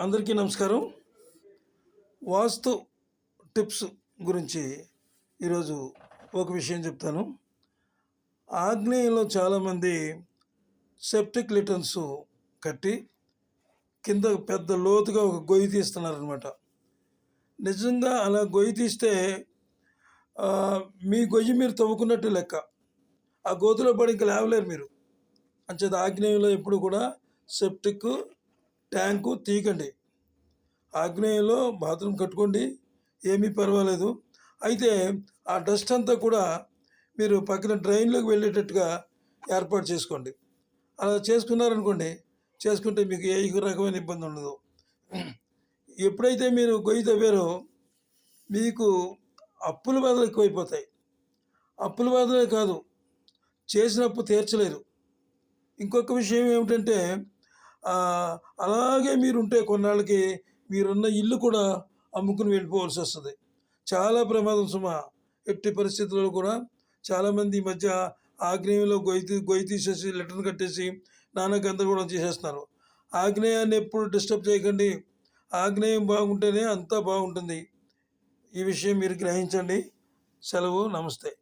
అందరికీ నమస్కారం. వాస్తు టిప్స్ గురించి ఈరోజు ఒక విషయం చెప్తాను. ఆగ్నేయంలో చాలామంది సెప్టిక్ లిటన్స్ కట్టి కింద పెద్ద లోతుగా ఒక గొయ్యి తీస్తున్నారనమాట. నిజంగా అలా గొయ్యి తీస్తే మీ గొయ్యి మీరు తవ్వుకున్నట్టు లెక్క. ఆ గోతులో పడి ఇంకా లేవలేరు మీరు. అంచేత ఆగ్నేయంలో ఎప్పుడు కూడా సెప్టిక్ ట్యాంకు తీయకండి. ఆగ్నేయంలో బాత్రూమ్ కట్టుకోండి, ఏమీ పర్వాలేదు. అయితే ఆ డస్ట్ అంతా కూడా మీరు పక్కన డ్రైన్లోకి వెళ్ళేటట్టుగా ఏర్పాటు చేసుకోండి. అలా చేసుకున్నారనుకోండి, చేసుకుంటే మీకు ఏ రకమైన ఇబ్బంది ఉండదు. ఎప్పుడైతే మీరు గొయ్యి తవ్వారో మీకు అప్పుల బాధలు ఎక్కువైపోతాయి. అప్పుల బాధలే కాదు, చేసిన అప్పు తీర్చలేరు. ఇంకొక విషయం ఏమిటంటే అలాగే మీరుంటే కొన్నాళ్ళకి మీరున్న ఇల్లు కూడా అమ్ముకుని వెళ్ళిపోవాల్సి వస్తుంది. చాలా ప్రమాదం సుమ. ఎట్టి పరిస్థితుల్లో కూడా చాలామంది ఈ మధ్య ఆగ్నేయంలో గొయ్యి తీసేసి లెటర్ను కట్టేసి నానా గందరగోళం చేసేస్తున్నారు. ఆగ్నేయాన్ని ఎప్పుడు డిస్టర్బ్ చేయకండి. ఆగ్నేయం బాగుంటేనే అంతా బాగుంటుంది. ఈ విషయం మీరు గ్రహించండి. సెలవు. నమస్తే.